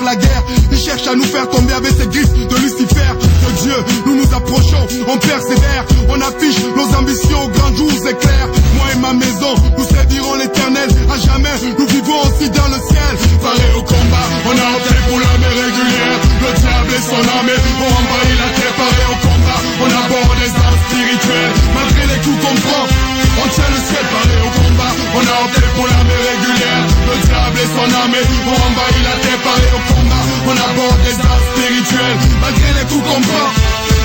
faire la guerre. Il cherche à nous faire tomber avec ses griffes de Lucifer. De Dieu, nous nous approchons, on persévère. On affiche nos ambitions, grands jours éclairs. Moi et ma maison, nous servirons l'éternel. À jamais, nous vivons aussi dans le ciel. Paré au combat, on a opté pour l'armée régulière. Le diable et son armée ont envahi la terre. Paré au combat, on aborde les armes spirituelles. Malgré les coups qu'on prend, on tient le ciel. Paré au combat, on a opté pour l'armée régulière. Le diable et son armée ont envahi la terre. Paré au combat, on aborde les armes spirituelles. Malgré les coups qu'on prend,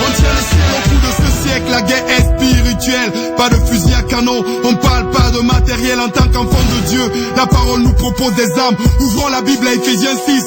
on tient le ciel. Au coup de ce siècle, la guerre est spirituelle. Pas de fusil à canon, on parle pas de matériel. En tant qu'enfant de Dieu, la parole nous propose des armes. Ouvrons la Bible à Ephésiens 6.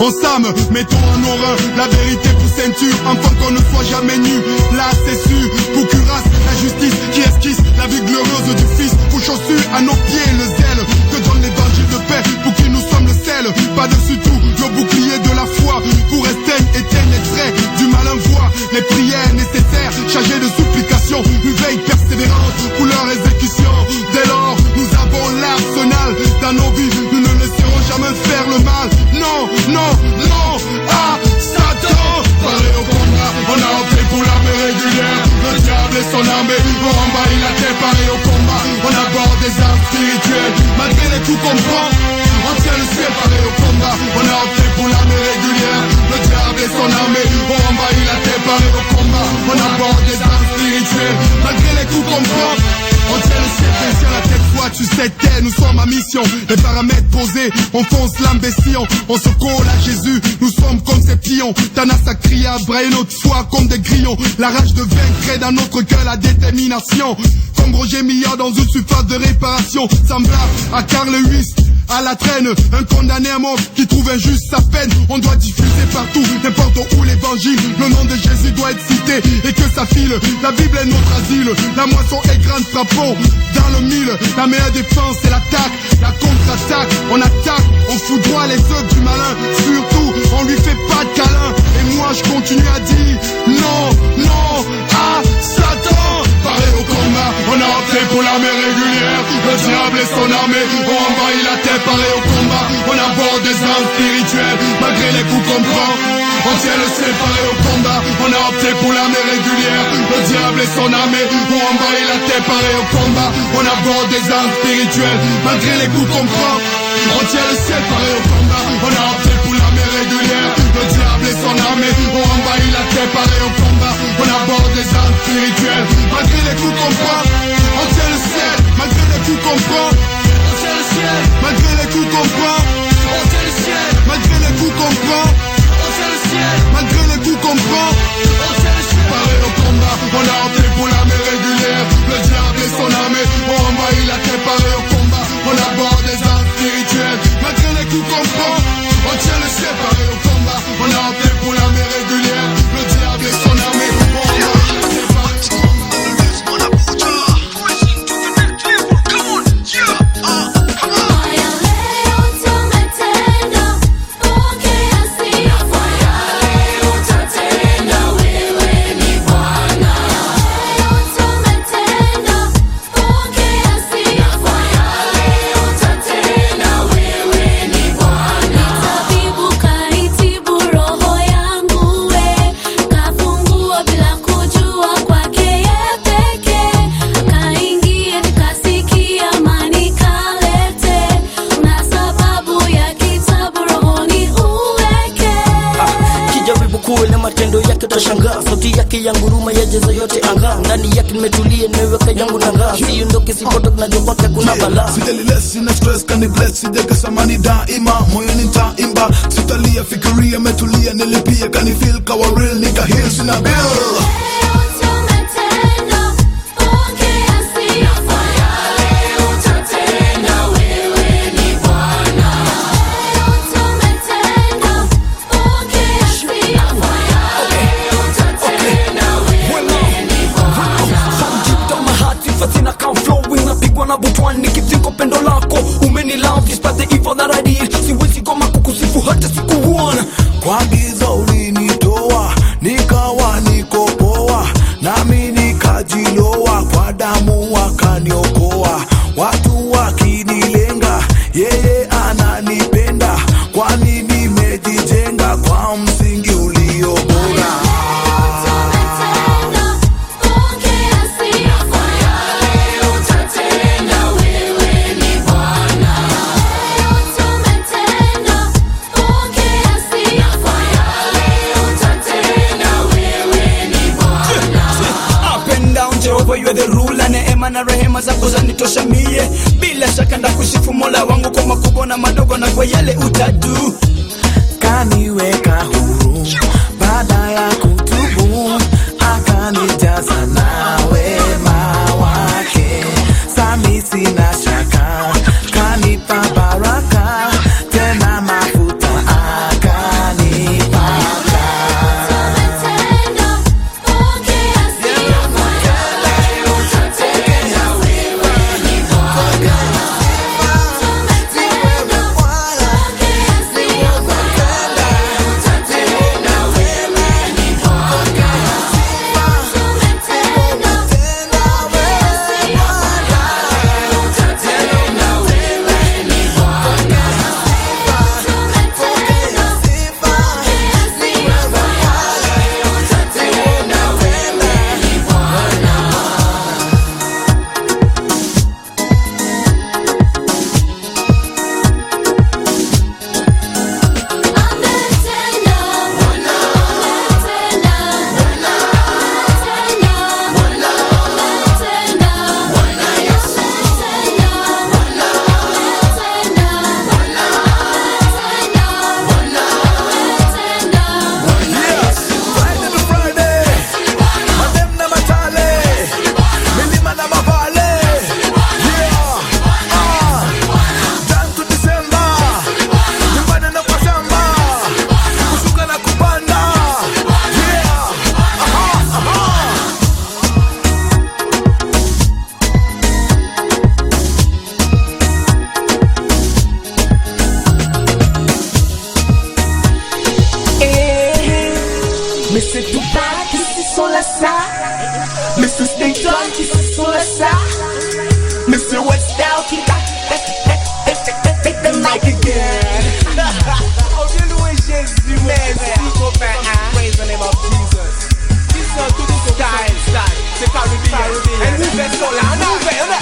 On s'arme, mettons en horreur la vérité pour ceinture, afin qu'on ne soit jamais nu. Là c'est sûr, pour cuirasse, la justice qui esquisse la vie glorieuse du Fils. Pour chaussures à nos pieds le zèle que donne l'évangile de paix, pour qui nous sommes le sel. Par-dessus tout, le bouclier de la foi, pour éteindre les traits du malin voix. Les prières nécessaires, chargées de supplications, une veille persévérante pour leur exécution. Dès lors, nous avons l'arsenal dans nos vies, nous ne laisserons jamais faire le mal. Non, non, non, à Satan. Paré au combat, on a opté pour l'armée régulière. Le diable et son armée ont envahi la terre. Paré au combat, on aborde des armes spirituelles. Malgré les coups qu'on prend, on tient le ciel. Paré au combat, on a opté pour l'armée régulière. Le diable et son armée ont envahi la terre. Paré au combat, on aborde des armes spirituelles. Malgré les coups qu'on prend, on tient le ciel. Sur la tête fois tu sais t'es, nous sommes à mission. Les paramètres posés, on fonce l'imbécile. On se colle à Jésus, nous sommes comme ces pions. Thanas a crié à brailler notre foi comme des grillons. La rage de vaincre est dans notre cœur, la détermination. Comme Roger Millard dans une surface de réparation. Semblable à Carl Lewis, à la traîne, un condamné à mort qui trouve injuste sa peine. On doit diffuser partout, n'importe où l'évangile. Le nom de Jésus doit être cité et que ça file. La Bible est notre asile, la moisson est grande, frappons dans le mille. La meilleure défense c'est l'attaque, la contre-attaque. On attaque, on fout droit les œuvres du malin. Surtout, on lui fait pas de câlin. Et moi je continue à dire non, non, à Satan. Paré au combat, on a opté pour l'armée régulière. Le diable et son armée ont envahi la terre. Paré au combat, on aborde des armes spirituelles. Malgré les coups qu'on prend, on tient le ciel. Paré au combat, on a opté pour l'armée régulière. Le diable et son armée ont envahi la terre. Paré au combat, on aborde des armes spirituelles. Malgré les coups qu'on prend, on tient le ciel. Paré au combat, on a opté pour l'armée régulière. Le diable et son armée ont envahi la terre. Paré au combat, on aborde des armes spirituelles. Malgré les coups qu'on prend, on tient le ciel. Malgré les coups qu'on prend, on tient le ciel. Malgré les coups qu'on prend, on tient le ciel. Malgré les coups qu'on prend, on tient le ciel. Malgré les coups qu'on prend, on tient le ciel. Paré au combat, on a opté pour l'armée régulière. Le diable et son armée ont envahi la terre. Paré au combat, on aborde des armes spirituelles. Malgré les coups qu'on prend, on tient le ciel. Paré au combat, on a opté pour l'armée régulière. Le diable et son armée ont envahi la terre. Sauti yake ya nguruma yajaza yote anga. Ndani yake nimetulia nimeweka yangu nanga. Siondoke sipotoka na jopaka kuna bala. Sijali less sina stress kani bless. Sijeka samani daima moyo nitaimba. Sitalia fikiria metulia nilipia. Kani feel kawa real nika heal sina bill. Nikifika pendo lako umeni love despite the evil that I did. Siwezi koma kukusifu hata siku one. Kwa giza ulinitoa nikawa niko poa. maana rehema zako zanitosha mie. Bila shaka ndakusifu Mola wangu kwa makubwa na madogo na kwa yale utadu. Kaniweka huru baada ya kutubu, akanijaza na wema wake. Sami sina shaka, kanipa baraka, tena mafuta akanipaka. Mr. Tupac, ici sur la salle. Mr. Station, ici sur la salle. Mr. Westell, qui take the mic again. Oh, bien loué Jésus, merci copain. Praise the name of Jesus. Listen to this style, c'est Caribbean. And nous faisons là, nous faisons là.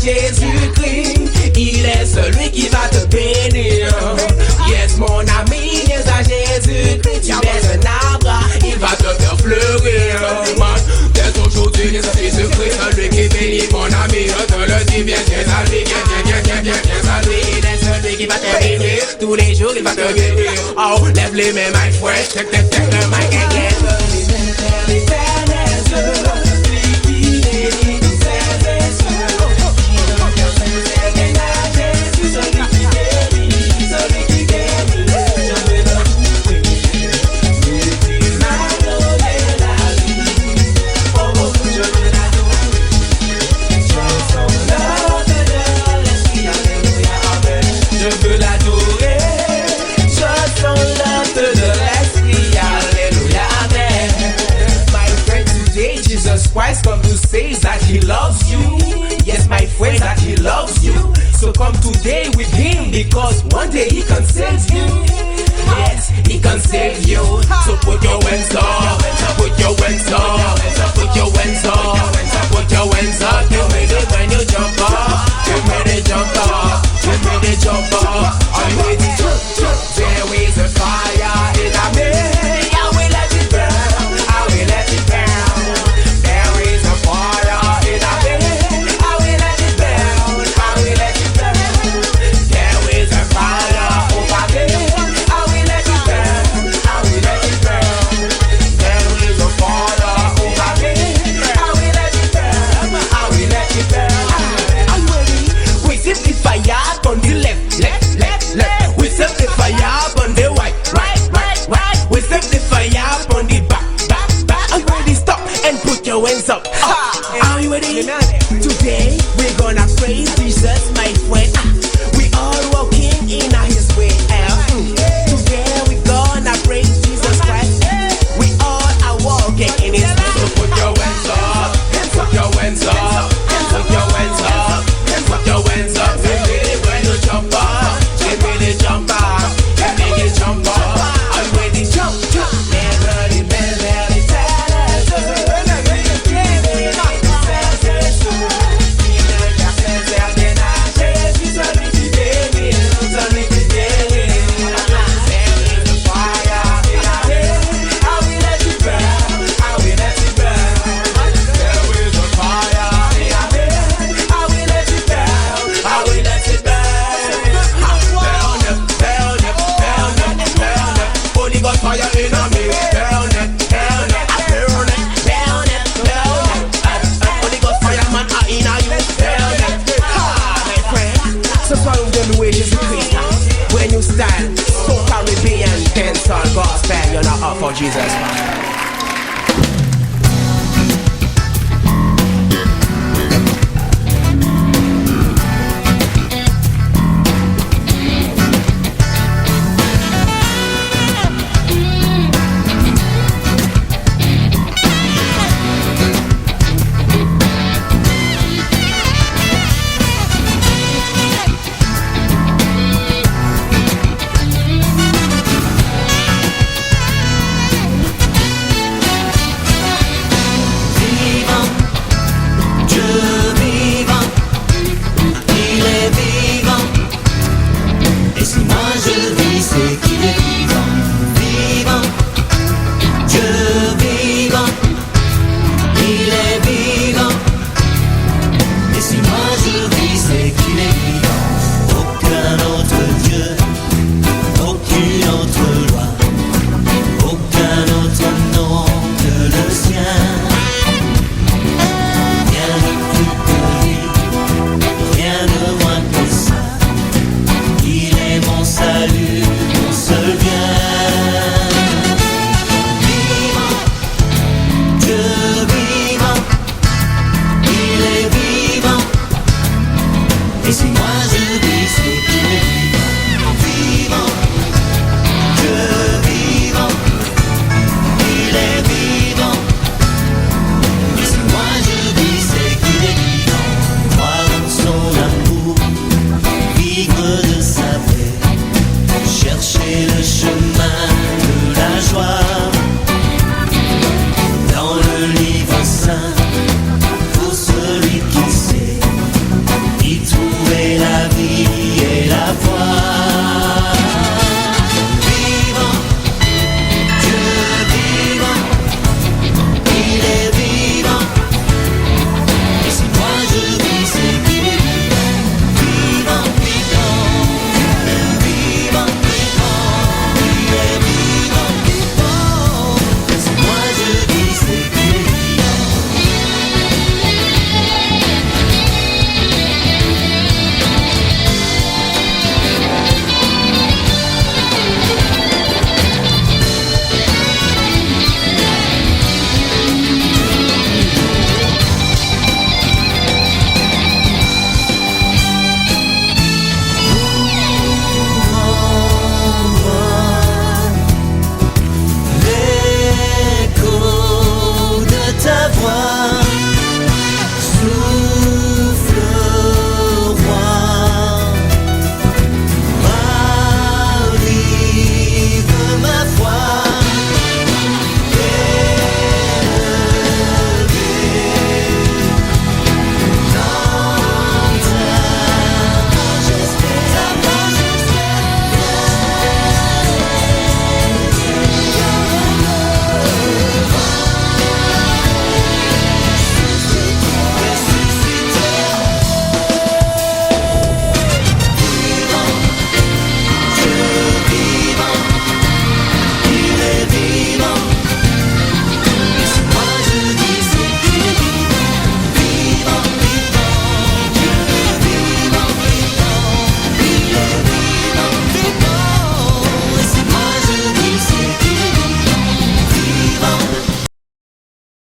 Jésus-Christ, il est celui qui va te bénir. Yes, mon ami, viens à Jésus-Christ, tu es un arbre, il va te faire fleurir. Man, dès aujourd'hui, viens à Jésus-Christ, celui qui bénit, mon ami, je te le dis, viens à lui, viens à lui. Il est celui qui va te bénir, tous les jours il va te guérir. Oh, lève les mains, my friend, take the mic again. Christ come to say that he loves you. Yes, my friend, that he loves you. So come today with him, because one day he can save you. Yes, he can save you. So put your hands up, put your hands up, put your hands up, put your hands up. You made it when you jump up, you made it jump up, you made it jump up. I'm ready to jump. There is a fire in a me. I will let it burn, I will let it burn. Hands up. Are you ready? Today we're gonna praise Jesus, my friend.